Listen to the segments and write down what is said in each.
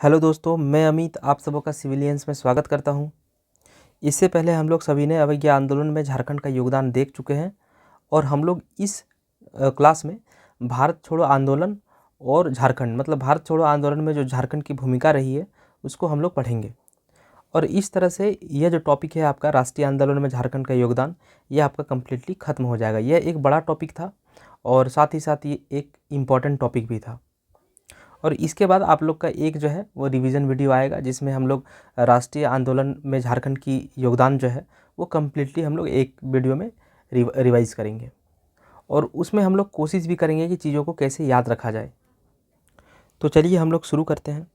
Hello दोस्तों, मैं अमित आप सबों का सिविलियंस में स्वागत करता हूं। इससे पहले हम लोग सभी ने अवज्ञा आंदोलन में झारखंड का योगदान देख चुके हैं और हम लोग इस क्लास में भारत छोड़ो आंदोलन और झारखंड मतलब भारत छोड़ो आंदोलन में जो झारखंड की भूमिका रही है उसको हम लोग पढ़ेंगे। और इस तरह से यह जो टॉपिक है आपका राष्ट्रीय आंदोलन में झारखंड का योगदान, यह आपका कम्प्लीटली ख़त्म हो जाएगा। यह एक बड़ा टॉपिक था और साथ ही साथ ये एक इम्पॉर्टेंट टॉपिक भी था। और इसके बाद आप लोग का एक जो है वो रिवीजन वीडियो आएगा जिसमें हम लोग राष्ट्रीय आंदोलन में झारखंड की योगदान जो है वो कम्प्लीटली हम लोग एक वीडियो में रिवाइज करेंगे और उसमें हम लोग कोशिश भी करेंगे कि चीज़ों को कैसे याद रखा जाए। तो चलिए हम लोग शुरू करते हैं।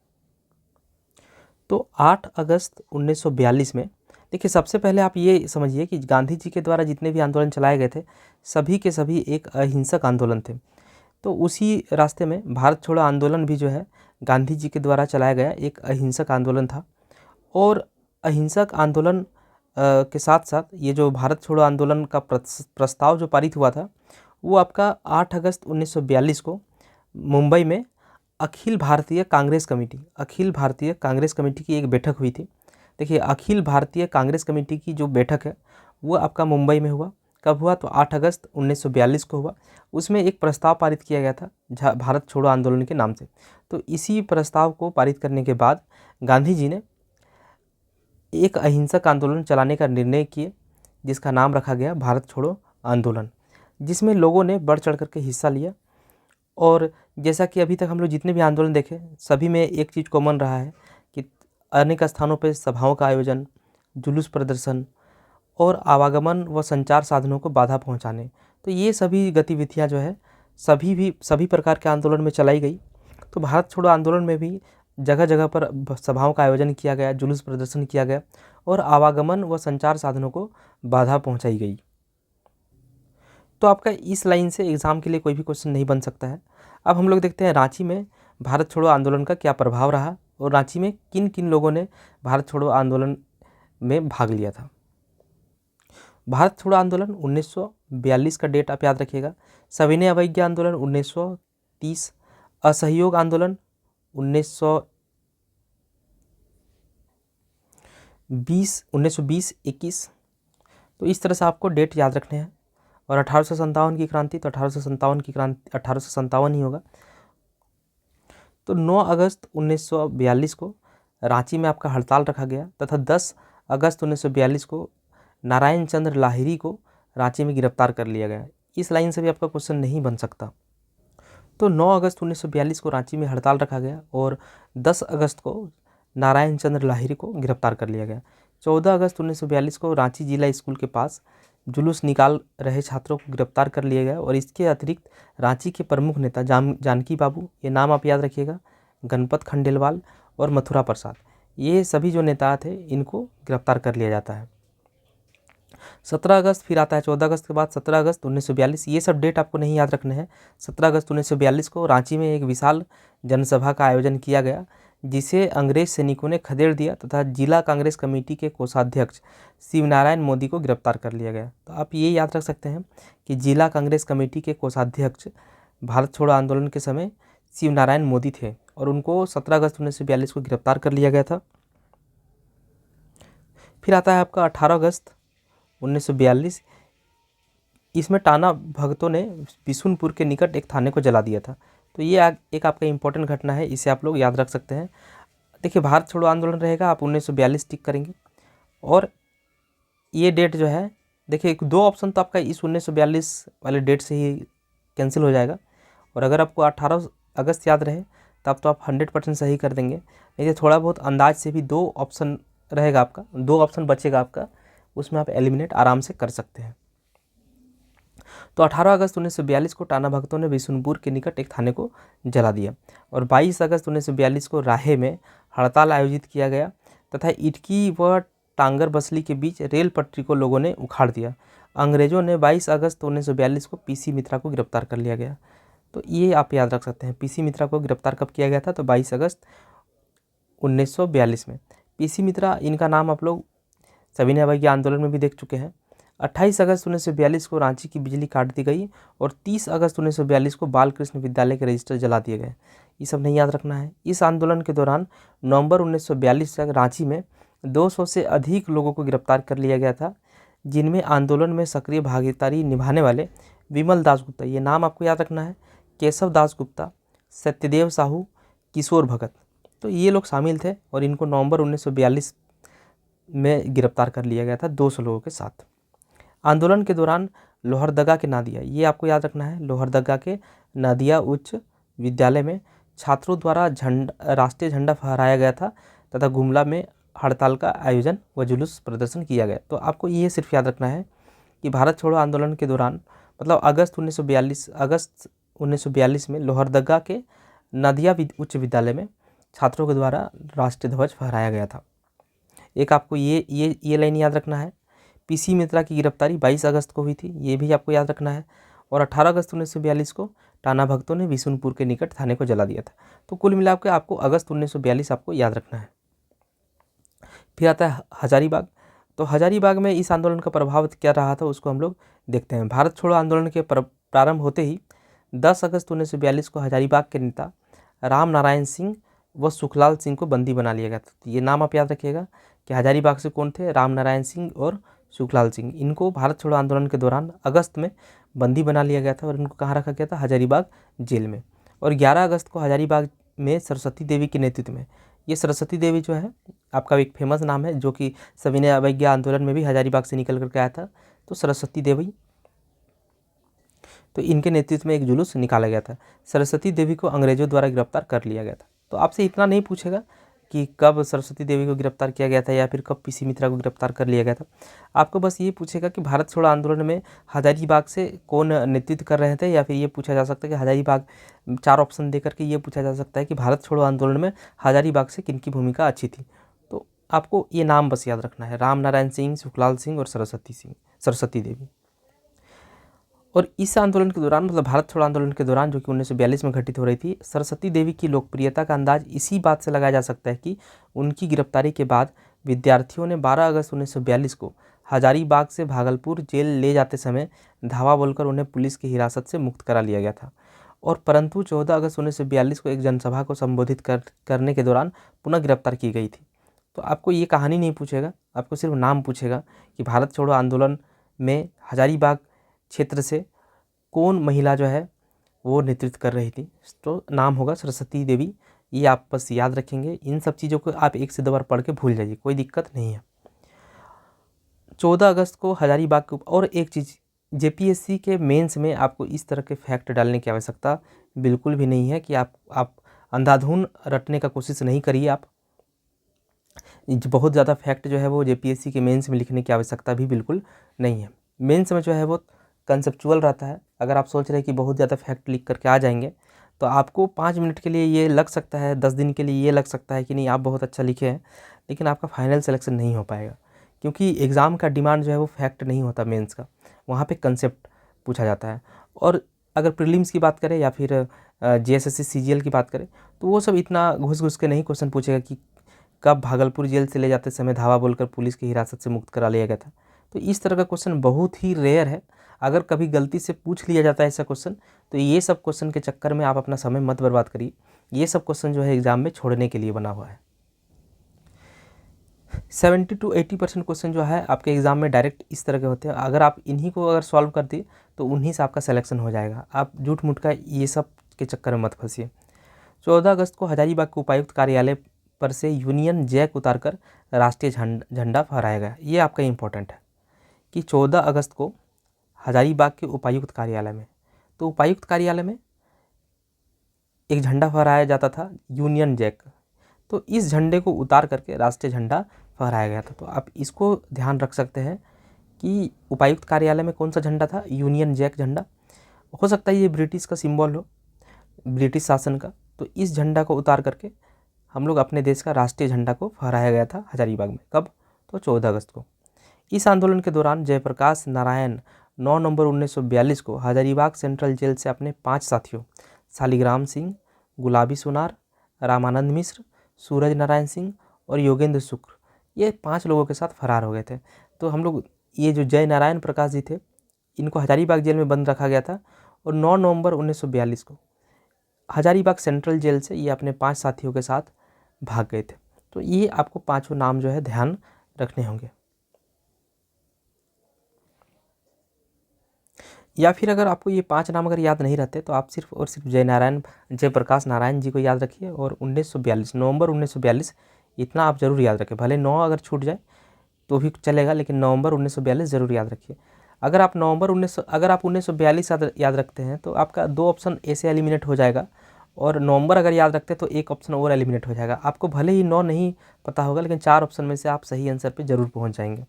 तो 8 अगस्त 1942 में देखिए, सबसे पहले आप ये समझिए कि गांधी जी के द्वारा जितने भी आंदोलन चलाए गए थे सभी के सभी एक अहिंसक आंदोलन थे। तो उसी रास्ते में भारत छोड़ो आंदोलन भी जो है गांधी जी के द्वारा चलाया गया एक अहिंसक आंदोलन था। और अहिंसक आंदोलन के साथ साथ ये जो भारत छोड़ो आंदोलन का प्रस्ताव जो पारित हुआ था वो आपका 8 अगस्त 1942 को मुंबई में अखिल भारतीय कांग्रेस कमेटी की एक बैठक हुई थी। देखिए, अखिल भारतीय कांग्रेस कमेटी की जो बैठक है वो आपका मुंबई में हुआ। कब हुआ? तो 8 अगस्त 1942 को हुआ। उसमें एक प्रस्ताव पारित किया गया था भारत छोड़ो आंदोलन के नाम से। तो इसी प्रस्ताव को पारित करने के बाद गांधी जी ने एक अहिंसक आंदोलन चलाने का निर्णय किए जिसका नाम रखा गया भारत छोड़ो आंदोलन, जिसमें लोगों ने बढ़ चढ़ करके हिस्सा लिया। और जैसा कि अभी तक हम लोग जितने भी आंदोलन देखे सभी में एक चीज़ कॉमन रहा है कि अनेक स्थानों पर सभाओं का आयोजन, जुलूस प्रदर्शन और आवागमन व संचार साधनों को बाधा पहुंचाने, तो ये सभी गतिविधियां जो है सभी प्रकार के आंदोलन में चलाई गई। तो भारत छोड़ो आंदोलन में भी जगह जगह पर सभाओं का आयोजन किया गया, जुलूस प्रदर्शन किया गया और आवागमन व संचार साधनों को बाधा पहुंचाई गई। तो आपका इस लाइन से एग्ज़ाम के लिए कोई भी क्वेश्चन नहीं बन सकता है। अब हम लोग देखते हैं रांची में भारत छोड़ो आंदोलन का क्या प्रभाव रहा और रांची में किन किन लोगों ने भारत छोड़ो आंदोलन में भाग लिया था। भारत छोड़ो आंदोलन 1942 का डेट आप याद रखिएगा। सविनय अवज्ञा आंदोलन 1930, असहयोग आंदोलन 1920-21। तो इस तरह से आपको डेट याद रखने हैं। और 1857 की क्रांति, तो 1857 की क्रांति 1857 ही होगा। तो 9 अगस्त 1942 को रांची में आपका हड़ताल रखा गया तथा 10 अगस्त 1942 को नारायण चंद्र लाहिरी को रांची में गिरफ्तार कर लिया गया। इस लाइन से भी आपका क्वेश्चन नहीं बन सकता। तो 9 अगस्त 1942 को रांची में हड़ताल रखा गया और 10 अगस्त को नारायण चंद्र लाहिरी को गिरफ्तार कर लिया गया। 14 अगस्त 1942 को रांची जिला स्कूल के पास जुलूस निकाल रहे छात्रों को गिरफ्तार कर लिया गया। और इसके अतिरिक्त रांची के प्रमुख नेता जानकी बाबू, ये नाम आप याद रखिएगा, गणपत खंडेलवाल और मथुरा प्रसाद, ये सभी जो नेता थे इनको गिरफ्तार कर लिया जाता है। 17 अगस्त फिर आता है, 14 अगस्त के बाद 17 अगस्त 1942। ये सब डेट आपको नहीं याद रखने हैं। 17 अगस्त 1942 को रांची में एक विशाल जनसभा का आयोजन किया गया जिसे अंग्रेज सैनिकों ने खदेड़ दिया तथा जिला कांग्रेस कमेटी के कोषाध्यक्ष शिवनारायण मोदी को गिरफ्तार कर लिया गया। तो आप ये याद रख सकते हैं कि जिला कांग्रेस कमेटी के कोषाध्यक्ष भारत छोड़ो आंदोलन के समय शिवनारायण मोदी थे और उनको 17 अगस्त 1942 को गिरफ्तार कर लिया गया था। फिर आता है आपका 18 अगस्त 1942। इसमें टाना भगतों ने बिशुनपुर के निकट एक थाने को जला दिया था। तो ये एक आपका इम्पोर्टेंट घटना है, इसे आप लोग याद रख सकते हैं। देखिए, भारत छोड़ो आंदोलन रहेगा, आप 1942 टिक करेंगे। और ये डेट जो है, देखिए 2 ऑप्शन तो आपका इस 1942 वाले डेट से ही कैंसिल हो जाएगा। और अगर आपको 18 अगस्त याद रहे तब तो आप 100% सही कर देंगे। नहीं तो थोड़ा बहुत अंदाज से भी 2 ऑप्शन रहेगा आपका, 2 ऑप्शन बचेगा आपका, उसमें आप एलिमिनेट आराम से कर सकते हैं। तो 18 अगस्त 1942 को टाना भगतों ने बिशुनपुर के निकट एक थाने को जला दिया और 22 अगस्त 1942 को राहे में हड़ताल आयोजित किया गया तथा इटकी व टांगर बसली के बीच रेल पटरी को लोगों ने उखाड़ दिया। अंग्रेजों ने 22 अगस्त 1942 को पीसी मित्रा को गिरफ्तार कर लिया गया। तो ये आप याद रख सकते हैं, पीसी मित्रा को गिरफ्तार कब किया गया था? तो 22 अगस्त 1942 में। पीसी मित्रा, इनका नाम आप लोग सविनय अवज्ञा आंदोलन में भी देख चुके हैं। 28 अगस्त 1942 को रांची की बिजली काट दी गई और 30 अगस्त 1942 को बालकृष्ण विद्यालय के रजिस्टर जला दिए गए। ये सब नहीं याद रखना है। इस आंदोलन के दौरान नवंबर 1942 तक रांची में 200 से अधिक लोगों को गिरफ्तार कर लिया गया था, जिनमें आंदोलन में सक्रिय भागीदारी निभाने वाले विमल दासगुप्ता, ये नाम आपको याद रखना है, केशव दासगुप्ता, सत्यदेव साहू, किशोर भगत, तो ये लोग शामिल थे और इनको नवंबर 1942 में गिरफ्तार कर लिया गया था 200 लोगों के साथ। आंदोलन के दौरान लोहरदगा के नादिया, ये आपको याद रखना है, लोहरदगा के नादिया उच्च विद्यालय में छात्रों द्वारा राष्ट्रीय झंडा फहराया गया था तथा गुमला में हड़ताल का आयोजन व जुलूस प्रदर्शन किया गया। तो आपको ये सिर्फ याद रखना है कि भारत छोड़ो आंदोलन के दौरान मतलब अगस्त 1942 में लोहरदगा के नादिया उच्च विद्यालय में छात्रों के द्वारा राष्ट्रीय ध्वज फहराया गया था। एक आपको ये लाइन याद रखना है। पीसी मित्रा की गिरफ्तारी 22 अगस्त को हुई थी, ये भी आपको याद रखना है। और 18 अगस्त 1942 को टाना भगतों ने बिशुनपुर के निकट थाने को जला दिया था। तो कुल मिलाकर आपको अगस्त 1942 आपको याद रखना है। फिर आता है हजारीबाग। तो हजारीबाग में इस आंदोलन का प्रभाव क्या रहा था उसको हम लोग देखते हैं। भारत छोड़ो आंदोलन के प्रारंभ होते ही 10 अगस्त 1942 को हजारीबाग के नेता राम नारायण सिंह व सुखलाल सिंह को बंदी बना लिया गया था। तो ये नाम आप याद रखिएगा कि हजारीबाग से कौन थे, राम नारायण सिंह और सुखलाल सिंह। इनको भारत छोड़ो आंदोलन के दौरान अगस्त में बंदी बना लिया गया था और इनको कहाँ रखा गया था, हजारीबाग जेल में। और 11 अगस्त को हजारीबाग में सरस्वती देवी के नेतृत्व में, ये सरस्वती देवी जो है आपका एक फेमस नाम है, जो कि सविनय अवज्ञा आंदोलन में भी हजारीबाग से निकल करके आया था। तो सरस्वती देवी, तो इनके नेतृत्व में एक जुलूस निकाला गया था। सरस्वती देवी को अंग्रेजों द्वारा गिरफ्तार कर लिया गया था। तो आपसे इतना नहीं पूछेगा कि कब सरस्वती देवी को गिरफ्तार किया गया था या फिर कब पीसी मित्रा को गिरफ्तार कर लिया गया था। आपको बस ये पूछेगा कि भारत छोड़ो आंदोलन में हजारीबाग से कौन नेतृत्व कर रहे थे, या फिर ये पूछा जा सकता है कि हजारीबाग, 4 ऑप्शन देकर के ये पूछा जा सकता है कि भारत छोड़ो आंदोलन में हजारीबाग से किनकी भूमिका अच्छी थी। तो आपको ये नाम बस याद रखना है, राम नारायण सिंह, सुखलाल सिंह और सरस्वती देवी। और इस आंदोलन के दौरान मतलब भारत छोड़ो आंदोलन के दौरान जो कि 1942 में घटित हो रही थी, सरस्वती देवी की लोकप्रियता का अंदाज इसी बात से लगाया जा सकता है कि उनकी गिरफ्तारी के बाद विद्यार्थियों ने 12 अगस्त 1942 को हजारीबाग से भागलपुर जेल ले जाते समय धावा बोलकर उन्हें पुलिस की हिरासत से मुक्त करा लिया गया था। और परंतु 14 अगस्त 1942 को एक जनसभा को संबोधित करने के दौरान पुनः गिरफ्तार की गई थी। तो आपको ये कहानी नहीं पूछेगा, आपको सिर्फ नाम पूछेगा कि भारत छोड़ो आंदोलन में हजारीबाग क्षेत्र से कौन महिला जो है वो नेतृत्व कर रही थी। तो नाम होगा सरस्वती देवी। ये आप बस याद रखेंगे। इन सब चीज़ों को आप 1 से 2 बार पढ़ के भूल जाइए, कोई दिक्कत नहीं है। 14 अगस्त को हजारीबाग के और एक चीज़, जेपीएससी के मेंस में आपको इस तरह के फैक्ट डालने की आवश्यकता बिल्कुल भी नहीं है कि आप अंधाधुन रटने का कोशिश नहीं करिए। आप बहुत ज़्यादा फैक्ट जो है वो जेपीएससी के मेंस में लिखने की आवश्यकता भी बिल्कुल नहीं है। मेंस में जो है वो कंसेप्चुअल रहता है। अगर आप सोच रहे हैं कि बहुत ज़्यादा फैक्ट लिख करके आ जाएंगे तो आपको 5 मिनट के लिए ये लग सकता है, 10 दिन के लिए ये लग सकता है कि नहीं आप बहुत अच्छा लिखे हैं, लेकिन आपका फाइनल सिलेक्शन नहीं हो पाएगा, क्योंकि एग्ज़ाम का डिमांड जो है वो फैक्ट नहीं होता मेंस का, वहाँ पे कंसेप्ट पूछा जाता है। और अगर प्रीलिम्स की बात करें या फिर जेएसएससी सीजीएल की बात करें तो वो सब इतना घुस के नहीं क्वेश्चन पूछेगा कि कब भागलपुर जेल से ले जाते समय धावा बोलकर पुलिस की हिरासत से मुक्त करा लिया गया था। तो इस तरह का क्वेश्चन बहुत ही रेयर है। अगर कभी गलती से पूछ लिया जाता है ऐसा क्वेश्चन, तो ये सब क्वेश्चन के चक्कर में आप अपना समय मत बर्बाद करिए। ये सब क्वेश्चन जो है एग्जाम में छोड़ने के लिए बना हुआ है। 70 to 80% क्वेश्चन जो है आपके एग्जाम में डायरेक्ट इस तरह के होते हैं। अगर आप इन्हीं को अगर सॉल्व कर दिए तो उन्हीं से आपका सिलेक्शन हो जाएगा। आप झूठ मूठ का ये सब के चक्कर में मत फंसिए। 14 अगस्त को हजारीबाग के उपायुक्त कार्यालय पर से यूनियन जैक उतारकर राष्ट्रीय झंडा फहराया गया। ये आपका इंपॉर्टेंट है कि 14 अगस्त को हजारीबाग के उपायुक्त कार्यालय में, तो उपायुक्त कार्यालय में एक झंडा फहराया जाता था यूनियन जैक, तो इस झंडे को उतार करके राष्ट्रीय झंडा फहराया गया था। तो आप इसको ध्यान रख सकते हैं कि उपायुक्त कार्यालय में कौन सा झंडा था, यूनियन जैक झंडा। हो सकता है ये ब्रिटिश का सिंबल हो, ब्रिटिश शासन का। तो इस झंडा को उतार करके हम लोग अपने देश का राष्ट्रीय झंडा को फहराया गया था हजारीबाग में। कब? तो 14 अगस्त को। इस आंदोलन के दौरान जयप्रकाश नारायण 9 नवंबर 1942 को हजारीबाग सेंट्रल जेल से अपने 5 साथियों शालिग्राम सिंह, गुलाबी सोनार, रामानंद मिश्र, सूरज नारायण सिंह और योगेंद्र शुक्र, ये 5 लोगों के साथ फरार हो गए थे। तो हम लोग ये जो जय नारायण प्रकाश जी थे, इनको हजारीबाग जेल में बंद रखा गया था और 9 नवंबर 1942 को हजारीबाग सेंट्रल जेल से ये अपने 5 साथियों के साथ भाग गए थे। तो ये आपको पांचों नाम जो है ध्यान रखने होंगे। या फिर अगर आपको ये 5 नाम अगर याद नहीं रहते तो आप सिर्फ और सिर्फ जयप्रकाश नारायण जी को याद रखिए और 1942 नवंबर 1942 इतना आप जरूर याद रखें। भले 9 अगर छूट जाए तो भी चलेगा, लेकिन नवंबर 1942 जरूर याद रखिए। अगर आप 1942 याद रखते हैं तो आपका 2 ऑप्शन ऐसे एलिमिनेट हो जाएगा, और नवंबर अगर याद रखते हैं तो 1 ऑप्शन और एलिमिनेट हो जाएगा। आपको भले ही 9 नहीं पता होगा, लेकिन 4 ऑप्शन में से आप सही आंसर पे जरूर पहुंच जाएंगे।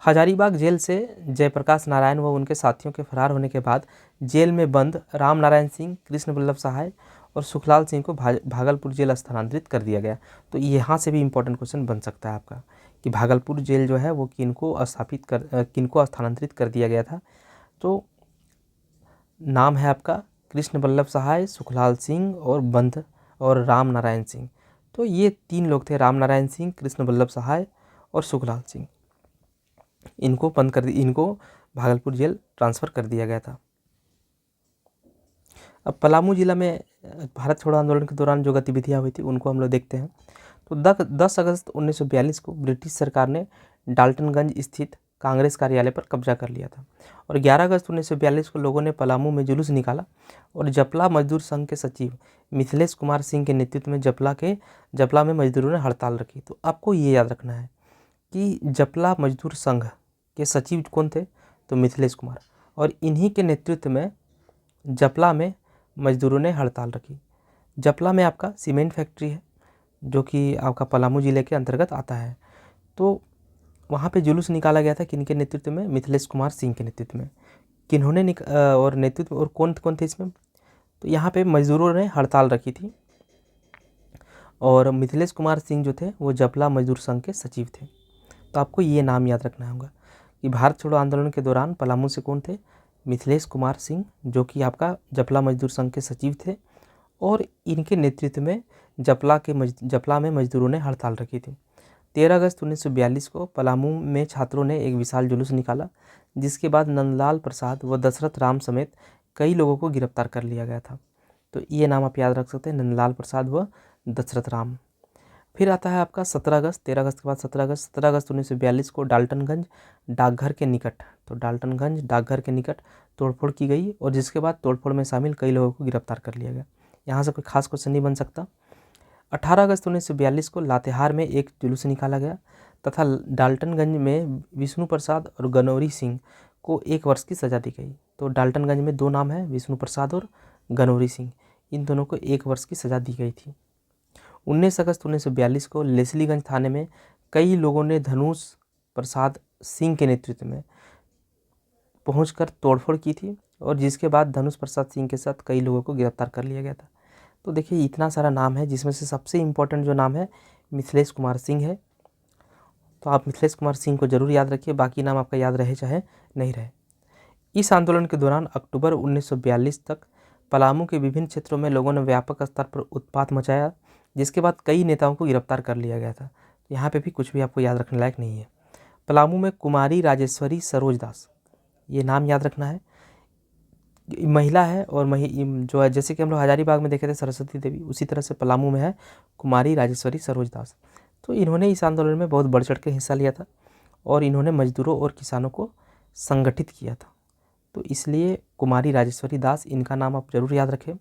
हजारीबाग जेल से जयप्रकाश नारायण व उनके साथियों के फरार होने के बाद जेल में बंद राम नारायण सिंह, कृष्ण बल्लभ सहाय और सुखलाल सिंह को भागलपुर जेल स्थानांतरित कर दिया गया। तो यहाँ से भी इम्पोर्टेंट क्वेश्चन बन सकता है आपका कि भागलपुर जेल जो है वो किनको स्थानांतरित कर दिया गया था। तो नाम है आपका कृष्ण बल्लभ सहाय, सुखलाल सिंह और राम नारायण सिंह। तो ये 3 लोग थे, राम नारायण सिंह, कृष्ण बल्लभ सहाय और सुखलाल सिंह। इनको भागलपुर जेल ट्रांसफ़र कर दिया गया था। अब पलामू जिला में भारत छोड़ो आंदोलन के दौरान जो गतिविधियां हुई थी उनको हम लोग देखते हैं। तो 10 अगस्त 1942 को ब्रिटिश सरकार ने डाल्टनगंज स्थित कांग्रेस कार्यालय पर कब्जा कर लिया था और 11 अगस्त 1942 को लोगों ने पलामू में जुलूस निकाला और जपला मजदूर संघ के सचिव मिथिलेश कुमार सिंह के नेतृत्व में जपला में मजदूरों ने हड़ताल रखी। तो आपको ये याद रखना है कि जपला मजदूर संघ के सचिव कौन थे, तो मिथिलेश कुमार, और इन्हीं के नेतृत्व में जपला में मजदूरों ने हड़ताल रखी। जपला में आपका सीमेंट फैक्ट्री है जो कि आपका पलामू ज़िले के अंतर्गत आता है। तो वहाँ पे जुलूस निकाला गया था किनके नेतृत्व में, मिथिलेश कुमार सिंह के नेतृत्व में। और कौन कौन थे इसमें, तो यहाँ पे मजदूरों ने हड़ताल रखी थी और मिथिलेश कुमार सिंह जो थे वो जपला मजदूर संघ के सचिव थे। तो आपको ये नाम याद रखना होगा कि भारत छोड़ो आंदोलन के दौरान पलामू से कौन थे, मिथिलेश कुमार सिंह जो कि आपका जपला मजदूर संघ के सचिव थे, और इनके नेतृत्व में जपला में मजदूरों ने हड़ताल रखी थी। 13 अगस्त 1942 को पलामू में छात्रों ने एक विशाल जुलूस निकाला, जिसके बाद नंदलाल प्रसाद व दशरथ राम समेत कई लोगों को गिरफ्तार कर लिया गया था। तो ये नाम आप याद रख सकते हैं, नंदलाल प्रसाद व दशरथ राम। फिर आता है आपका 17 अगस्त, 13 अगस्त के बाद 17 अगस्त 1942 को डाल्टनगंज डाकघर के निकट तोड़फोड़ की गई और जिसके बाद तोड़फोड़ में शामिल कई लोगों को गिरफ्तार कर लिया गया। यहाँ से कोई खास क्वेश्चन नहीं बन सकता। 18 अगस्त 1942 को लातेहार में एक जुलूस निकाला गया तथा डाल्टनगंज में विष्णु प्रसाद और गनौरी सिंह को 1 वर्ष की सज़ा दी गई। तो डाल्टनगंज में 2 नाम हैं, विष्णु प्रसाद और गनौरी सिंह, इन दोनों को 1 वर्ष की सज़ा दी गई थी। 19 अगस्त 1942 को लेस्लीगंज थाने में कई लोगों ने धनुष प्रसाद सिंह के नेतृत्व में पहुंचकर तोड़फोड़ की थी और जिसके बाद धनुष प्रसाद सिंह के साथ कई लोगों को गिरफ्तार कर लिया गया था। तो देखिए इतना सारा नाम है, जिसमें से सबसे इम्पोर्टेंट जो नाम है मिथिलेश कुमार सिंह है। तो आप मिथिलेश कुमार सिंह को जरूर याद रखिए, बाकी नाम आपका याद रहे चाहे नहीं रहे। इस आंदोलन के दौरान अक्टूबर 1942 तक पलामू के विभिन्न क्षेत्रों में लोगों ने व्यापक स्तर पर उत्पात मचाया, जिसके बाद कई नेताओं को गिरफ्तार कर लिया गया था। यहाँ पे भी कुछ भी आपको याद रखने लायक नहीं है। पलामू में कुमारी राजेश्वरी सरोज दास, ये नाम याद रखना है, महिला है और जो है जैसे कि हम लोग हजारीबाग में देखे थे सरस्वती देवी, उसी तरह से पलामू में है कुमारी राजेश्वरी सरोज दास। तो इन्होंने इस आंदोलन में बहुत बढ़ चढ़ के हिस्सा लिया था और इन्होंने मजदूरों और किसानों को संगठित किया था। तो इसलिए कुमारी राजेश्वरी दास, इनका नाम आप जरूर याद रखें।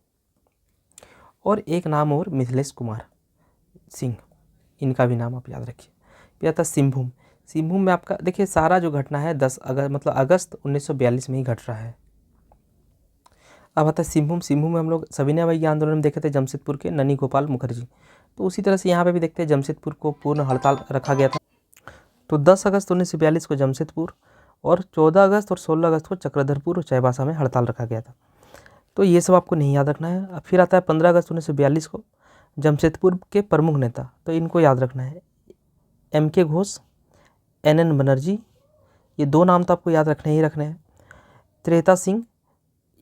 और एक नाम और मिथिलेश कुमार सिंह, इनका भी नाम आप याद रखिए। फिर आता सिंहभूम। सिंहभूम में आपका देखिए सारा जो घटना है 10 अगस्त अगस्त 1942 में ही घट रहा है। अब आता है सिंहभूम। सिंहभूम में हम लोग सविनय अवज्ञा आंदोलन में देखे थे जमशेदपुर के ननी गोपाल मुखर्जी। तो उसी तरह से यहाँ पे भी देखते हैं जमशेदपुर को पूर्ण हड़ताल रखा गया था। तो 10 अगस्त 1942 को जमशेदपुर और 14 अगस्त और 16 अगस्त को चक्रधरपुर और चाईबासा में हड़ताल रखा गया था। तो ये सब आपको नहीं याद रखना है। फिर आता है 15 अगस्त 1942 को जमशेदपुर के प्रमुख नेता, तो इनको याद रखना है, MK घोष, NN बनर्जी, ये 2 नाम तो आपको याद रखने ही रखने हैं। त्रेता सिंह,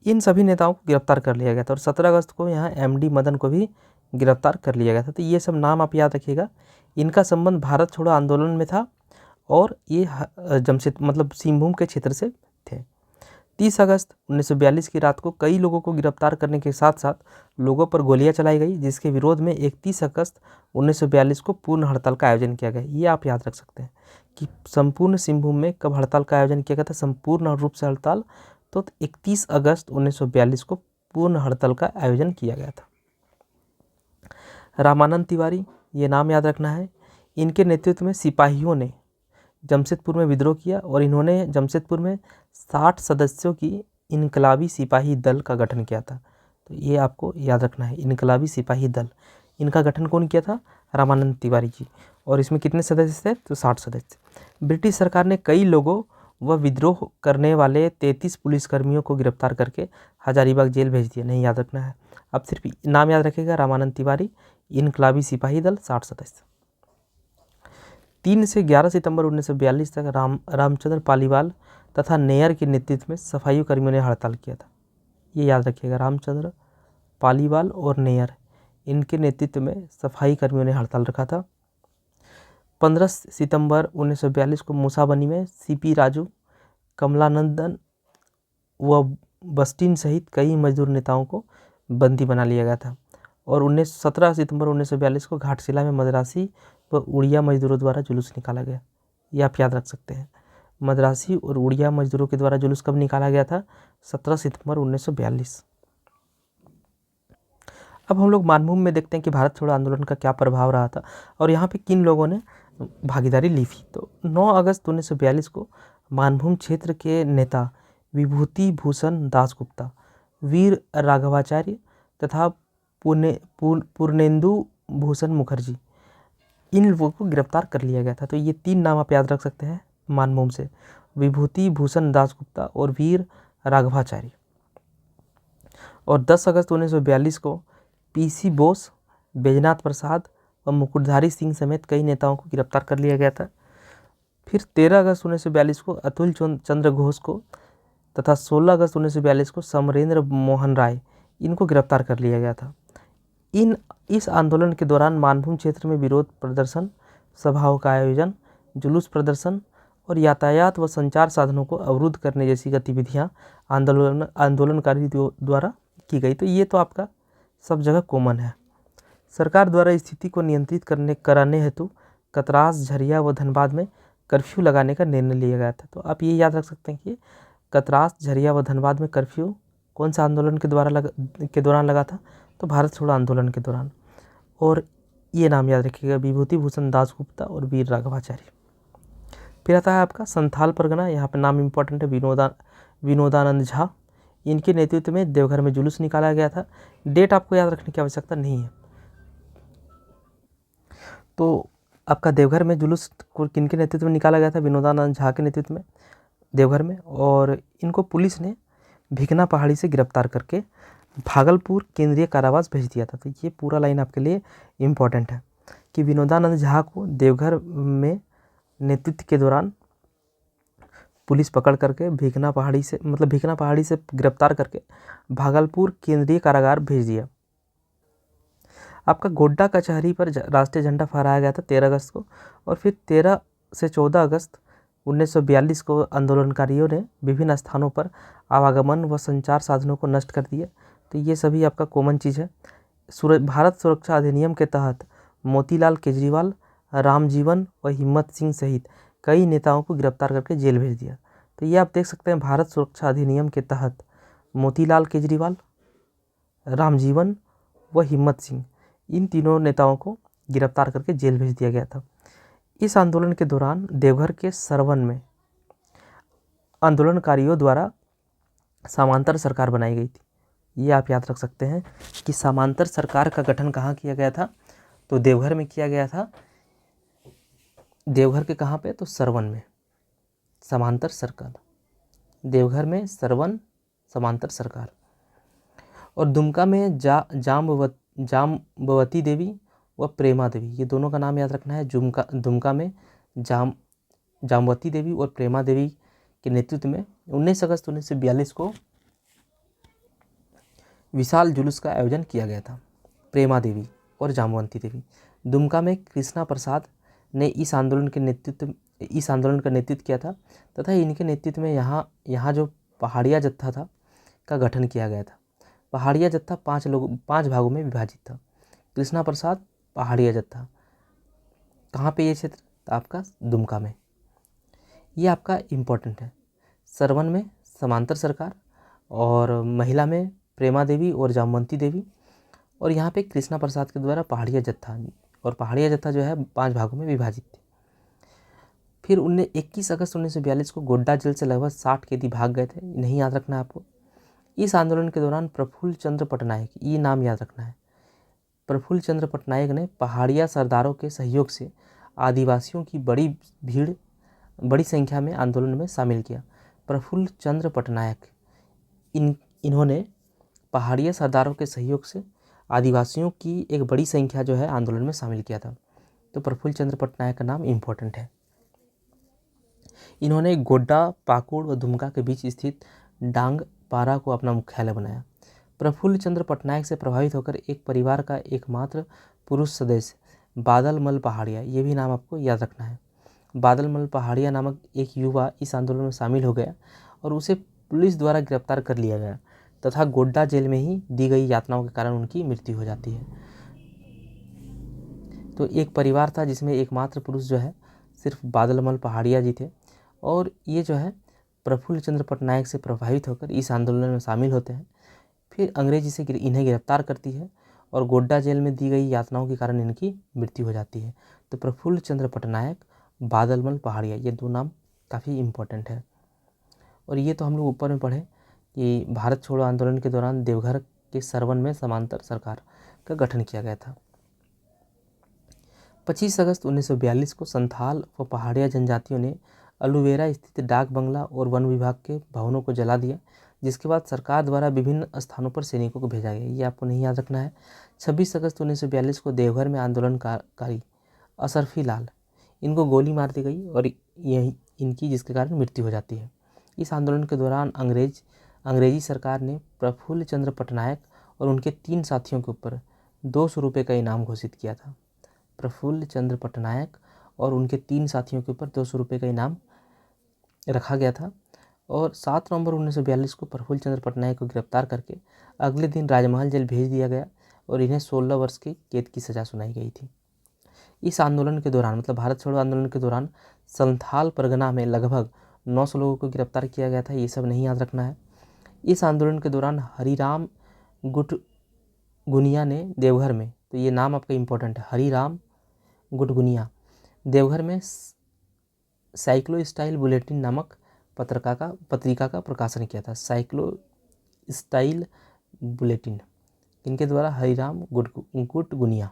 इन सभी नेताओं को गिरफ्तार कर लिया गया था और 17 अगस्त को यहाँ MD मदन को भी गिरफ्तार कर लिया गया था। तो ये सब नाम आप याद रखिएगा। इनका संबंध भारत छोड़ो आंदोलन में था और ये जमशेद मतलब सिंहभूम के क्षेत्र से थे। 30 अगस्त 1942 की रात को कई लोगों को गिरफ्तार करने के साथ साथ लोगों पर गोलियां चलाई गई, जिसके विरोध में 31 अगस्त 1942 को पूर्ण हड़ताल का आयोजन किया गया। ये आप याद रख सकते हैं कि संपूर्ण सिंहभूम में कब हड़ताल का आयोजन किया गया था, संपूर्ण रूप से हड़ताल, तो 31 अगस्त 1942 को पूर्ण हड़ताल का आयोजन किया गया था। रामानंद तिवारी, ये नाम याद रखना है। इनके नेतृत्व में सिपाहियों ने जमशेदपुर में विद्रोह किया और इन्होंने जमशेदपुर में 60 सदस्यों की इनकलाबी सिपाही दल का गठन किया था। तो ये आपको याद रखना है, इनकलाबी सिपाही दल, इनका गठन कौन किया था? रामानंद तिवारी जी। और इसमें कितने सदस्य थे? तो 60 सदस्य। ब्रिटिश सरकार ने कई लोगों व विद्रोह करने वाले 33 पुलिसकर्मियों को गिरफ्तार करके हजारीबाग जेल भेज दिया। नहीं याद रखना है, अब सिर्फ नाम याद रखेगा, रामानंद तिवारी, इनकलाबी सिपाही दल, 60 सदस्य। 3 से 11 सितंबर 1942 तक रामचंद्र पालीवाल तथा नेयर के नेतृत्व में सफाई कर्मियों ने हड़ताल किया था। ये याद रखिएगा, रामचंद्र पालीवाल और नेयर, इनके नेतृत्व में सफाई कर्मियों ने हड़ताल रखा था। 15 सितंबर 1942 को मूसाबनी में सीपी राजू, कमलानंदन व बस्टीन सहित कई मजदूर नेताओं को बंदी बना लिया गया था। और 17 सितंबर 1942 को घाटशिला में मद्रासी व उड़िया मजदूरों द्वारा जुलूस निकाला गया। ये आप याद रख सकते हैं, मद्रासी और उड़िया मजदूरों के द्वारा जुलूस कब निकाला गया था? 17 सितंबर 1942। अब हम लोग मानभूम में देखते हैं कि भारत छोड़ो आंदोलन का क्या प्रभाव रहा था और यहाँ पे किन लोगों ने भागीदारी ली थी। तो 9 अगस्त 1942 को मानभूम क्षेत्र के नेता विभूति भूषण दासगुप्ता, वीर राघवाचार्य तथा पूर्णेंदु भूषण मुखर्जी, इन लोगों को गिरफ्तार कर लिया गया था। तो ये 3 नाम आप याद रख सकते हैं मानभूम से, विभूति भूषण दासगुप्ता और वीर राघवाचार्य। और 10 अगस्त 1942 को पीसी बोस, बैजनाथ प्रसाद और मुकुटधारी सिंह समेत कई नेताओं को गिरफ्तार कर लिया गया था। फिर 13 अगस्त 1942 को अतुल चंद्र घोष को तथा 16 अगस्त 1942 को समरेंद्र मोहन राय, इनको गिरफ्तार कर लिया गया था। इस आंदोलन के दौरान मानभूम क्षेत्र में विरोध प्रदर्शन, सभाओं का आयोजन, जुलूस प्रदर्शन और यातायात व संचार साधनों को अवरुद्ध करने जैसी गतिविधियां आंदोलनकारी द्वारा की गई। तो ये तो आपका सब जगह कॉमन है। सरकार द्वारा स्थिति को नियंत्रित कराने हेतु कतरास, झरिया व धनबाद में कर्फ्यू लगाने का निर्णय लिया गया था। तो आप ये याद रख सकते हैं कि कतरास, झरिया व धनबाद में कर्फ्यू कौन सा आंदोलन के दौरान लगा था? तो भारत छोड़ो आंदोलन के दौरान। और ये नाम याद रखिएगा, विभूति भूषण दासगुप्ता और वीर राघवाचार्य। फिर आता है आपका संथाल परगना, यहाँ पे नाम इम्पोर्टेंट है, विनोदानंद झा, इनके नेतृत्व में देवघर में जुलूस निकाला गया था। डेट आपको याद रखने की आवश्यकता नहीं है। तो आपका देवघर में जुलूस किनके नेतृत्व में निकाला गया था? विनोदानंद झा के नेतृत्व में देवघर में। और इनको पुलिस ने भिकना पहाड़ी से गिरफ्तार करके भागलपुर केंद्रीय कारावास भेज दिया था। तो ये पूरा लाइन आपके लिए इम्पोर्टेंट है कि विनोदानंद झा को देवघर में नेतृत्व के दौरान पुलिस पकड़ करके भिकना पहाड़ी से गिरफ्तार करके भागलपुर केंद्रीय कारागार भेज दिया। आपका गोड्डा कचहरी पर राष्ट्रीय झंडा फहराया गया था 13 अगस्त को। और फिर 13 से 14 अगस्त 1942 को आंदोलनकारियों ने विभिन्न स्थानों पर आवागमन व संचार साधनों को नष्ट कर दिया। तो ये सभी आपका कॉमन चीज़ है। भारत सुरक्षा अधिनियम के तहत मोतीलाल केजरीवाल, रामजीवन व हिम्मत सिंह सहित कई नेताओं को गिरफ्तार करके जेल भेज दिया। तो ये आप देख सकते हैं, भारत सुरक्षा अधिनियम के तहत मोतीलाल केजरीवाल, रामजीवन व हिम्मत सिंह, इन तीनों नेताओं को गिरफ्तार करके जेल भेज दिया गया था। इस आंदोलन के दौरान देवघर के सरवन में आंदोलनकारियों द्वारा समांतर सरकार बनाई गई थी। ये आप याद रख सकते हैं कि समांतर सरकार का गठन कहाँ किया गया था? तो देवघर में किया गया था। देवघर के कहाँ पे? तो सरवन में समांतर सरकार, देवघर में सरवन समांतर सरकार। और दुमका में जाम्बवती देवी व प्रेमा देवी, ये दोनों का नाम याद रखना है। दुमका में जाम्बवती देवी और प्रेमा देवी के नेतृत्व में 19 अगस्त 1942 को विशाल जुलूस का आयोजन किया गया था। प्रेमा देवी और जाम्बवती देवी। दुमका में कृष्णा प्रसाद ने इस आंदोलन के इस आंदोलन का नेतृत्व किया था तथा इनके नेतृत्व में यहाँ जो पहाड़िया जत्था था का गठन किया गया था। पहाड़िया जत्था 5 भागों में विभाजित था। कृष्णा प्रसाद पहाड़िया जत्था कहाँ पे ये क्षेत्र? तो आपका दुमका में। ये आपका इम्पोर्टेंट है। सरवन में समांतर सरकार और महिला में प्रेमा देवी और जामवंती देवी, और यहाँ पे कृष्णा प्रसाद के द्वारा पहाड़िया जत्था, और पहाड़िया जत्था जो है 5 भागों में विभाजित थी। फिर 21 अगस्त 1942 को गोड्डा जेल से लगभग 60 कैदी भाग गए थे। नहीं याद रखना है आपको। इस आंदोलन के दौरान प्रफुल्ल चंद्र पटनायक, ये नाम याद रखना है। प्रफुल्ल चंद्र पटनायक ने पहाड़िया सरदारों के सहयोग से आदिवासियों की बड़ी संख्या में आंदोलन में शामिल किया। प्रफुल्ल चंद्र पटनायक इन्होंने पहाड़िया सरदारों के सहयोग से आदिवासियों की एक बड़ी संख्या जो है आंदोलन में शामिल किया था। तो प्रफुल्ल चंद्र पटनायक का नाम इम्पोर्टेंट है। इन्होंने गोड्डा, पाकुड़ व दुमका के बीच स्थित डांग पारा को अपना मुख्यालय बनाया। प्रफुल्ल चंद्र पटनायक से प्रभावित होकर एक परिवार का एकमात्र पुरुष सदस्य बादल मल पहाड़िया, ये भी नाम आपको याद रखना है। बादल मल पहाड़िया नामक एक युवा इस आंदोलन में शामिल हो गया और उसे पुलिस द्वारा गिरफ्तार कर लिया गया तथा गोड्डा जेल में ही दी गई यातनाओं के कारण उनकी मृत्यु हो जाती है। तो एक परिवार था जिसमें एकमात्र पुरुष जो है सिर्फ बादलमल पहाड़िया जी थे, और ये जो है प्रफुल्ल चंद्र पटनायक से प्रभावित होकर इस आंदोलन में शामिल होते हैं। फिर अंग्रेज इन्हें गिरफ्तार करती है और गोड्डा जेल में दी गई यातनाओं के कारण इनकी मृत्यु हो जाती है। तो प्रफुल्ल चंद्र पटनायक, बादलमल पहाड़िया, ये 2 नाम काफ़ी इम्पोर्टेंट है। और ये तो हम लोग ऊपर में पढ़े कि भारत छोड़ो आंदोलन के दौरान देवघर के सरवन में समांतर सरकार का गठन किया गया था। 25 अगस्त 1942 को संथाल व पहाड़िया जनजातियों ने अलुवेरा स्थित डाक बंगला और वन विभाग के भवनों को जला दिया, जिसके बाद सरकार द्वारा विभिन्न स्थानों पर सैनिकों को भेजा गया। ये आपको नहीं याद रखना है। 26 अगस्त 1942 को देवघर में आंदोलनकारी असरफी लाल, इनको गोली मार दी गई और यही इनकी जिसके कारण मृत्यु हो जाती है। इस आंदोलन के दौरान अंग्रेजी सरकार ने प्रफुल्ल चंद्र पटनायक और उनके 3 साथियों के ऊपर 200 रुपये का इनाम घोषित किया था। प्रफुल्ल चंद्र पटनायक और उनके 3 साथियों के ऊपर 200 रुपये का इनाम रखा गया था। और 7 नवंबर 1942 को प्रफुल्ल चंद्र पटनायक को गिरफ्तार करके अगले दिन राजमहल जेल भेज दिया गया और इन्हें 16 वर्ष की कैद की सज़ा सुनाई गई थी। इस आंदोलन के दौरान, मतलब भारत छोड़ो आंदोलन के दौरान, संथाल परगना में लगभग 900 लोगों को गिरफ्तार किया गया था। ये सब नहीं याद रखना है। इस आंदोलन के दौरान हरिराम गुटगुनिया ने देवघर में, तो ये नाम आपका इम्पोर्टेंट है, हरिराम देवघर में साइक्लो स्टाइल बुलेटिन नामक पत्रिका का प्रकाशन किया था। साइक्लो स्टाइल बुलेटिन इनके द्वारा हरिराम गुटगुनिया।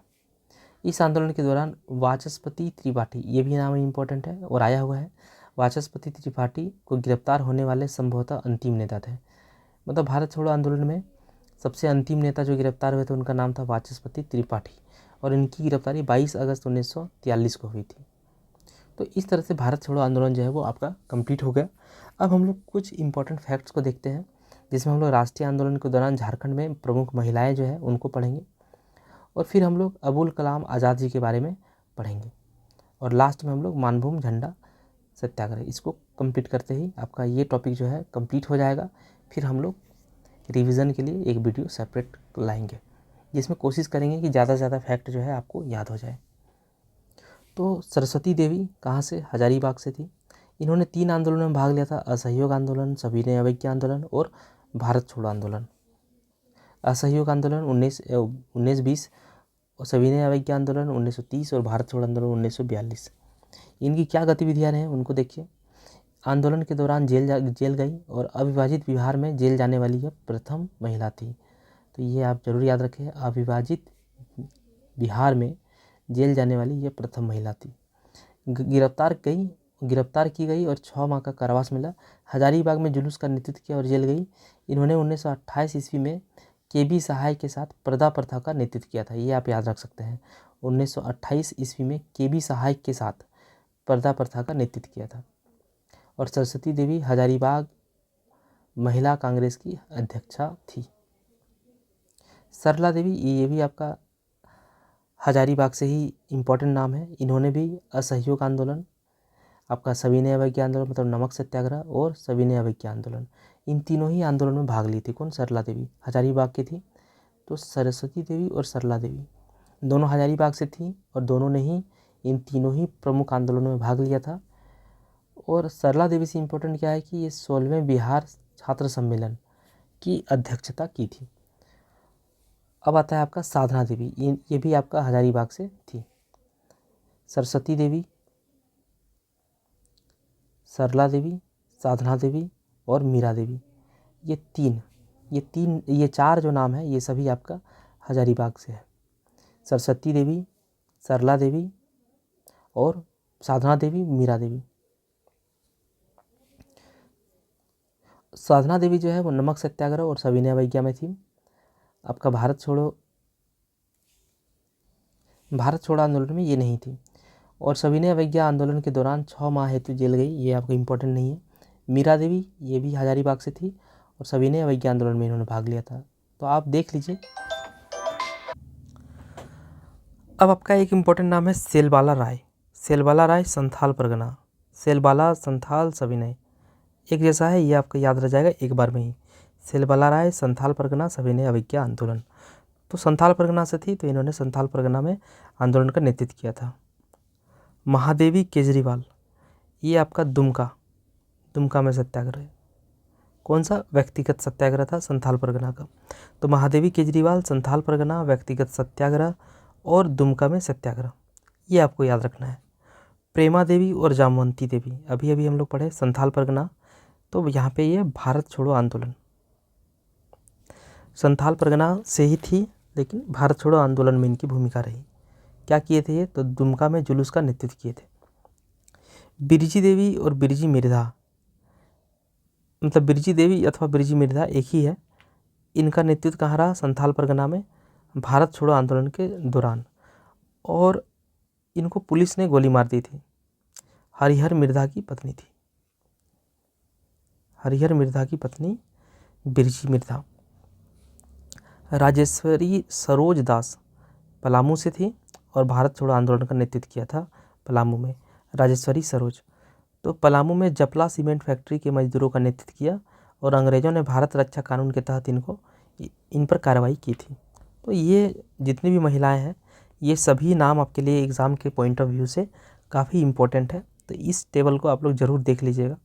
इस आंदोलन के दौरान वाचस्पति त्रिपाठी, ये भी नाम इम्पोर्टेंट है और आया हुआ है, वाचस्पति त्रिपाठी को गिरफ्तार होने वाले संभवतः अंतिम नेता थे। मतलब भारत छोड़ो आंदोलन में सबसे अंतिम नेता जो गिरफ्तार हुए थे उनका नाम था वाचस्पति त्रिपाठी, और इनकी गिरफ्तारी 22 अगस्त 1943 को हुई थी। तो इस तरह से भारत छोड़ो आंदोलन जो है वो आपका कंप्लीट हो गया। अब हम लोग कुछ इंपॉर्टेंट फैक्ट्स को देखते हैं, जिसमें हम लोग राष्ट्रीय आंदोलन के दौरान झारखंड में प्रमुख महिलाएं जो है उनको पढ़ेंगे, और फिर हम लोग अबुल कलाम आज़ाद जी के बारे में पढ़ेंगे, और लास्ट में हम लोग मानभूम झंडा सत्याग्रह। इसको कंप्लीट करते ही आपका ये टॉपिक जो है कंप्लीट हो जाएगा। फिर हम लोग रिवीजन के लिए एक वीडियो सेपरेट लाएंगे, जिसमें कोशिश करेंगे कि ज़्यादा से ज़्यादा फैक्ट जो है आपको याद हो जाए। तो सरस्वती देवी कहाँ से? हजारीबाग से थी। इन्होंने 3 आंदोलनों में भाग लिया था, असहयोग आंदोलन, सविनय अवज्ञा आंदोलन और भारत छोड़ो आंदोलन। असहयोग आंदोलन 1920 और सविनय अवज्ञा आंदोलन 1930 और भारत छोड़ो आंदोलन 1942। इनकी क्या गतिविधियाँ रहे उनको देखिए। आंदोलन के दौरान जेल गई और अविभाजित बिहार में जेल जाने वाली यह प्रथम महिला थी। तो ये आप जरूर याद रखें, अविभाजित बिहार में जेल जाने वाली यह प्रथम महिला थी। गिरफ्तार की गई और 6 माह का कारावास मिला। हजारीबाग में जुलूस का नेतृत्व किया और जेल गई। इन्होंने 1928 ईस्वी में केबी सहाय के साथ पर्दा प्रथा का नेतृत्व किया था। ये आप याद रख सकते हैं, 1928 ईस्वी में केबी सहाय के साथ पर्दा प्रथा का नेतृत्व किया था। और सरस्वती देवी हजारीबाग महिला कांग्रेस की अध्यक्षा थी। सरला देवी, ये भी आपका हजारीबाग से ही इम्पोर्टेंट नाम है। इन्होंने भी असहयोग आंदोलन आपका सविनय अवज्ञा आंदोलन मतलब नमक सत्याग्रह और सविनय अवज्ञा आंदोलन, इन तीनों ही आंदोलन में भाग ली थी। कौन? सरला देवी हजारीबाग की थी। तो सरस्वती देवी और सरला देवी दोनों हजारीबाग से थी और दोनों ने ही इन तीनों ही प्रमुख आंदोलनों में भाग लिया था। और सरला देवी से इम्पोर्टेंट क्या है कि ये 16वें बिहार छात्र सम्मेलन की अध्यक्षता की थी। अब आता है आपका साधना देवी, ये भी आपका हजारीबाग से थी। सरस्वती देवी, सरला देवी, साधना देवी और मीरा देवी, ये चार जो नाम है ये सभी आपका हजारीबाग से है। सरस्वती देवी, सरला देवी और साधना देवी, मीरा देवी। साधना देवी जो है वो नमक सत्याग्रह और सविनय अवज्ञा में थी। आपका भारत छोड़ो आंदोलन में ये नहीं थी। और सविनय अवज्ञा आंदोलन के दौरान 6 माह हेतु जेल गई, ये आपको इम्पोर्टेंट नहीं है। मीरा देवी ये भी हजारीबाग से थी और सविनय अवज्ञा आंदोलन में इन्होंने भाग लिया था। तो आप देख लीजिए। अब आपका एक इम्पोर्टेंट नाम है सेलबाला राय। सेलबाला राय संथाल परगना, सेलबाला संथाल सविनय एक जैसा है, ये आपको याद रह जाएगा एक बार में ही। सेलबाला राय संथाल परगना सविनय अवज्ञा आंदोलन, तो संथाल परगना से थी तो इन्होंने संथाल परगना में आंदोलन का नेतृत्व किया था। महादेवी केजरीवाल, ये आपका दुमका में सत्याग्रह, कौन सा? व्यक्तिगत सत्याग्रह था संथाल परगना का। तो महादेवी केजरीवाल, संथाल परगना, व्यक्तिगत सत्याग्रह और दुमका में सत्याग्रह, ये आपको याद रखना है। प्रेमा देवी और जामवंती देवी, अभी अभी हम लोग पढ़े संथाल परगना, तो यहाँ पे ये भारत छोड़ो आंदोलन, संथाल परगना से ही थी लेकिन भारत छोड़ो आंदोलन में इनकी भूमिका रही। क्या किए थे ये? तो दुमका में जुलूस का नेतृत्व किए थे। बिरजी देवी और बिरजी मिर्धा, मतलब बिरजी देवी अथवा बिरजी मिर्धा एक ही है। इनका नेतृत्व कहाँ रहा? संथाल परगना में भारत छोड़ो आंदोलन के दौरान, और इनको पुलिस ने गोली मार दी थी। हरिहर मिर्धा की पत्नी थी, हरिहर मिर्धा की पत्नी बिरजी मिर्धा। राजेश्वरी सरोज दास पलामू से थी और भारत छोड़ो आंदोलन का नेतृत्व किया था पलामू में, राजेश्वरी सरोज। तो पलामू में जपला सीमेंट फैक्ट्री के मजदूरों का नेतृत्व किया और अंग्रेज़ों ने भारत रक्षा कानून के तहत इन पर कार्रवाई की थी। तो ये जितनी भी महिलाएं हैं ये सभी नाम आपके लिए एग्ज़ाम के पॉइंट ऑफ व्यू से काफ़ी इम्पोर्टेंट है। तो इस टेबल को आप लोग ज़रूर देख लीजिएगा।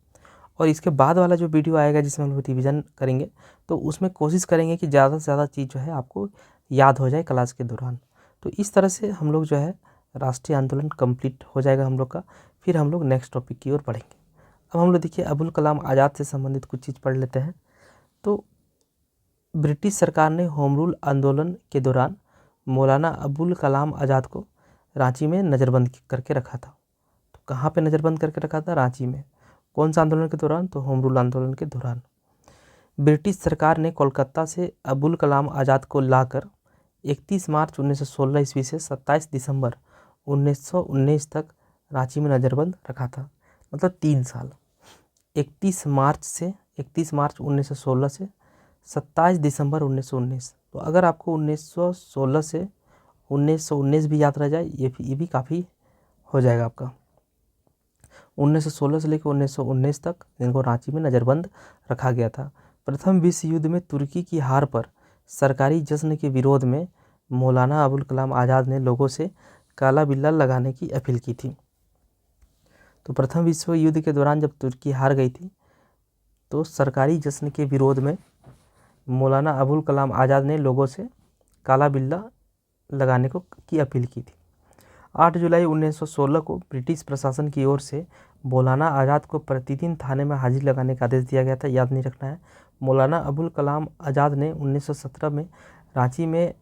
और इसके बाद वाला जो वीडियो आएगा जिसमें हम लोग रिविज़न करेंगे तो उसमें कोशिश करेंगे कि ज़्यादा से ज़्यादा चीज़ जो है आपको याद हो जाए क्लास के दौरान। तो इस तरह से हम लोग जो है राष्ट्रीय आंदोलन कंप्लीट हो जाएगा हम लोग का। फिर हम लोग नेक्स्ट टॉपिक की ओर बढ़ेंगे। अब हम लोग देखिए अबुल कलाम आज़ाद से संबंधित कुछ चीज़ पढ़ लेते हैं। तो ब्रिटिश सरकार ने होम रूल आंदोलन के दौरान मौलाना अबुल कलाम आज़ाद को रांची में नज़रबंद करके रखा था। तो कहाँ पे नज़रबंद करके रखा था? रांची में। कौन सा आंदोलन के दौरान? तो होम रूल आंदोलन के दौरान। ब्रिटिश सरकार ने कोलकाता से अबुल कलाम आज़ाद को लाकर 31 मार्च 1916 ईस्वी से 27 दिसंबर 1919 तक रांची में नज़रबंद रखा था, मतलब 3 साल। 31 मार्च 1916 से 27 दिसंबर 1919। तो अगर आपको 1916 से 1919 भी याद रह जाए ये भी काफ़ी हो जाएगा आपका। 1916 से लेकर 1919 तक इनको रांची में नज़रबंद रखा गया था। प्रथम विश्व युद्ध में तुर्की की हार पर सरकारी जश्न के विरोध में मौलाना अबुल कलाम आज़ाद ने लोगों से काला बिल्ला लगाने की अपील की थी। तो प्रथम विश्व युद्ध के दौरान जब तुर्की हार गई थी तो सरकारी जश्न के विरोध में मौलाना अबुल कलाम आज़ाद ने लोगों से काला बिल्ला लगाने की अपील की थी। 8 जुलाई 1916 को ब्रिटिश प्रशासन की ओर से मौलाना आज़ाद को प्रतिदिन थाने में हाजिर लगाने का आदेश दिया गया था, याद नहीं रखना है। मौलाना अबुल कलाम आज़ाद ने 1917 में रांची में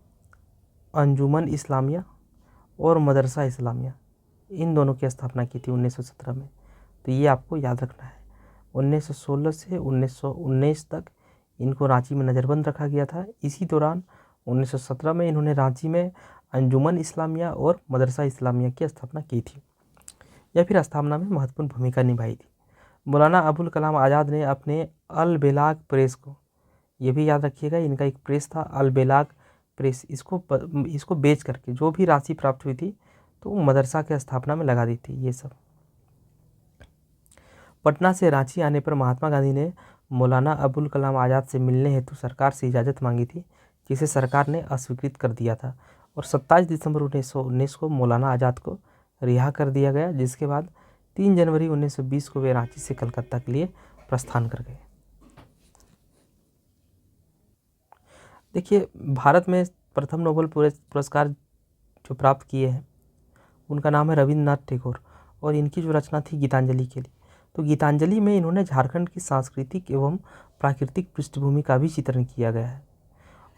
अंजुमन इस्लामिया और मदरसा इस्लामिया इन दोनों की स्थापना की थी 1917 में। तो ये आपको याद रखना है। 1916 से 1919 तक इनको रांची में नज़रबंद रखा गया था। इसी दौरान 1917 में इन्होंने रांची में अंजुमन इस्लामिया और मदरसा इस्लामिया की स्थापना की थी या फिर स्थापना में महत्वपूर्ण भूमिका निभाई थी। मौलाना अबुल कलाम आज़ाद ने अपने अल बेलाग प्रेस को, ये भी याद रखिएगा, इनका एक प्रेस था अल बेलाग प्रेस, इसको बेच करके जो भी राशि प्राप्त हुई थी तो मदरसा की स्थापना में लगा दी थी। ये सब पटना से रांची आने पर महात्मा गांधी ने मौलाना अबुल कलाम आज़ाद से मिलने हेतु सरकार से इजाज़त मांगी थी, जिसे सरकार ने अस्वीकृत कर दिया था और 27 दिसंबर 1919 को मौलाना आज़ाद को रिहा कर दिया गया, जिसके बाद 3 जनवरी 1920 को वे रांची से कलकत्ता के लिए प्रस्थान कर गए। देखिए, भारत में प्रथम नोबेल पुरस्कार जो प्राप्त किए हैं उनका नाम है रविंद्रनाथ टैगोर, और इनकी जो रचना थी गीतांजलि के लिए। तो गीतांजलि में इन्होंने झारखंड की सांस्कृतिक एवं प्राकृतिक पृष्ठभूमि का भी चित्रण किया गया है,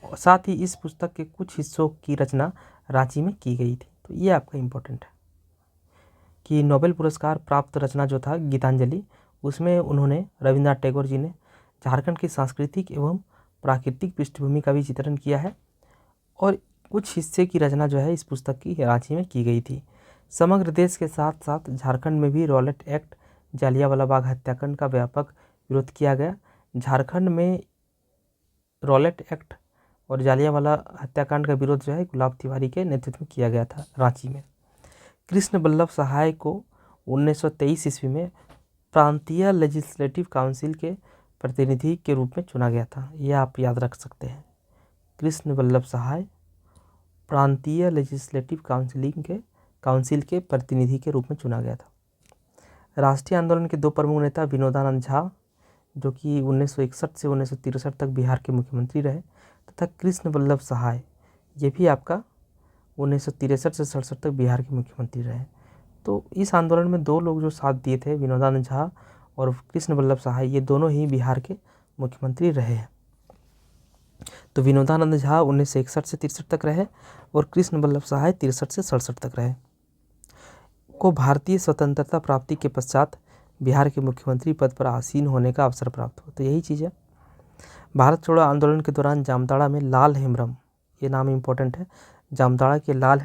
और साथ ही इस पुस्तक के कुछ हिस्सों की रचना रांची में की गई थी। तो ये आपका इम्पोर्टेंट है कि नोबेल पुरस्कार प्राप्त रचना जो था गीतांजलि, उसमें उन्होंने रविंद्रनाथ टैगोर जी ने झारखंड की सांस्कृतिक एवं प्राकृतिक पृष्ठभूमि का भी चित्रण किया है, और कुछ हिस्से की रचना जो है इस पुस्तक की रांची में की गई थी। समग्र देश के साथ साथ झारखंड में भी रॉलेट एक्ट, जालियांवाला बाग हत्याकांड का व्यापक विरोध किया गया। झारखंड में रॉलेट एक्ट और जालियांवाला हत्याकांड का विरोध जो है गुलाब तिवारी के नेतृत्व में किया गया था रांची में। कृष्ण बल्लभ सहाय को 1923 ईस्वी में प्रांतीय लेजिस्लेटिव काउंसिल के प्रतिनिधि के रूप में चुना गया था। यह आप याद रख सकते हैं। कृष्ण बल्लभ सहाय प्रांतीय लेजिस्लेटिव काउंसिल के प्रतिनिधि के रूप में चुना गया था। राष्ट्रीय आंदोलन के 2 प्रमुख नेता विनोदानंद झा, जो कि 1961 से 1963 तक बिहार के मुख्यमंत्री रहे, तथा कृष्ण बल्लभ सहाय, ये भी आपका 1963 से 67 तक बिहार के मुख्यमंत्री रहे। तो इस आंदोलन में 2 लोग जो साथ दिए थे, विनोदानंद झा और कृष्ण बल्लभ सहाय, ये दोनों ही बिहार के मुख्यमंत्री रहे हैं। तो विनोदानंद झा 1961 से 63 तक रहे और कृष्ण बल्लभ सहाय 63 से 67 तक रहे। को भारतीय स्वतंत्रता प्राप्ति के पश्चात बिहार के मुख्यमंत्री पद पर आसीन होने का अवसर प्राप्त हुआ। तो यही चीज़ है। भारत छोड़ो आंदोलन के दौरान जामताड़ा में लाल हेम्ब्रम, ये नाम इम्पोर्टेंट है, जामताड़ा के लाल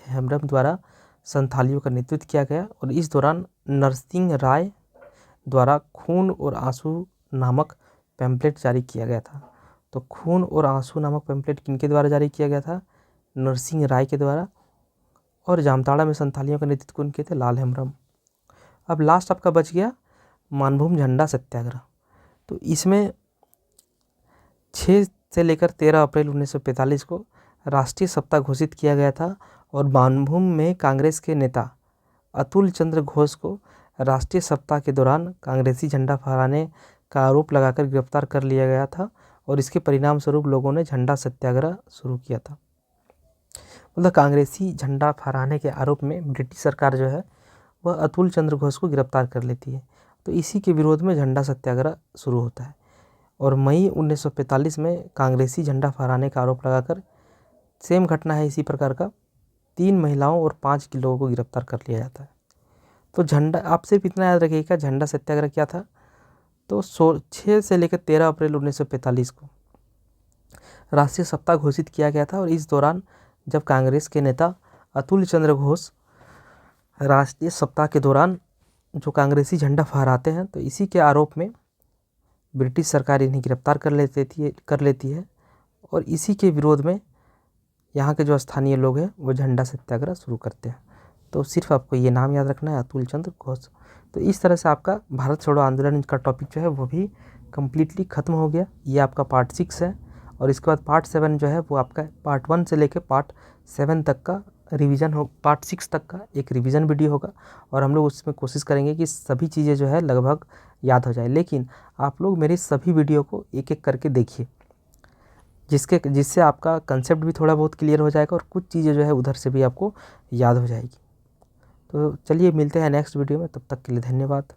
हेम्ब्रम द्वारा संथालियों का नेतृत्व किया गया, और इस दौरान नरसिंह राय द्वारा खून और आंसू नामक पैम्पलेट जारी किया गया था। तो खून और आंसू नामक पैम्पलेट किनके द्वारा जारी किया गया था? नरसिंह राय के द्वारा। और जामताड़ा में संथालियों का नेतृत्व उनके थे लाल हेम्ब्रम। अब लास्ट आपका बच गया मानभूम झंडा सत्याग्रह। तो इसमें 6 से लेकर 13 अप्रैल 1945 को राष्ट्रीय सप्ताह घोषित किया गया था, और मानभूम में कांग्रेस के नेता अतुल चंद्र घोष को राष्ट्रीय सप्ताह के दौरान कांग्रेसी झंडा फहराने का आरोप लगाकर गिरफ्तार कर लिया गया था, और इसके परिणाम स्वरूप लोगों ने झंडा सत्याग्रह शुरू किया था। मतलब कांग्रेसी झंडा फहराने के आरोप में ब्रिटिश सरकार जो है वह अतुल चंद्र घोष को गिरफ्तार कर लेती है। तो इसी के विरोध में झंडा सत्याग्रह शुरू होता है, और मई 1945 में कांग्रेसी झंडा फहराने का आरोप लगाकर, सेम घटना है इसी प्रकार का, 3 महिलाओं और 5 के लोगों को गिरफ्तार कर लिया जाता है। तो झंडा, आप सिर्फ इतना याद रखिएगा झंडा सत्याग्रह क्या था। तो 6 से लेकर 13 अप्रैल 1945 को राष्ट्रीय सप्ताह घोषित किया गया था, और इस दौरान जब कांग्रेस के नेता अतुल चंद्र घोष राष्ट्रीय सप्ताह के दौरान जो कांग्रेसी झंडा फहराते हैं, तो इसी के आरोप में ब्रिटिश सरकार इन्हें गिरफ्तार कर लेती है, और इसी के विरोध में यहाँ के जो स्थानीय लोग हैं वो झंडा सत्याग्रह शुरू करते हैं। तो सिर्फ आपको ये नाम याद रखना है, अतुल चंद्र घोष। तो इस तरह से आपका भारत छोड़ो आंदोलन का टॉपिक जो है वो भी कम्प्लीटली ख़त्म हो गया। ये आपका पार्ट 6 है, और इसके बाद पार्ट 7 जो है वो आपका पार्ट 1 से लेकर पार्ट 7 तक का रिवीजन हो, पार्ट 6 तक का एक रिवीजन वीडियो होगा, और हम लोग उसमें कोशिश करेंगे कि सभी चीज़ें जो है लगभग याद हो जाए। लेकिन आप लोग मेरी सभी वीडियो को एक एक करके देखिए, जिससे आपका कंसेप्ट भी थोड़ा बहुत क्लियर हो जाएगा, और कुछ चीज़ें जो है उधर से भी आपको याद हो जाएगी। तो चलिए मिलते हैं नेक्स्ट वीडियो में, तब तक के लिए धन्यवाद।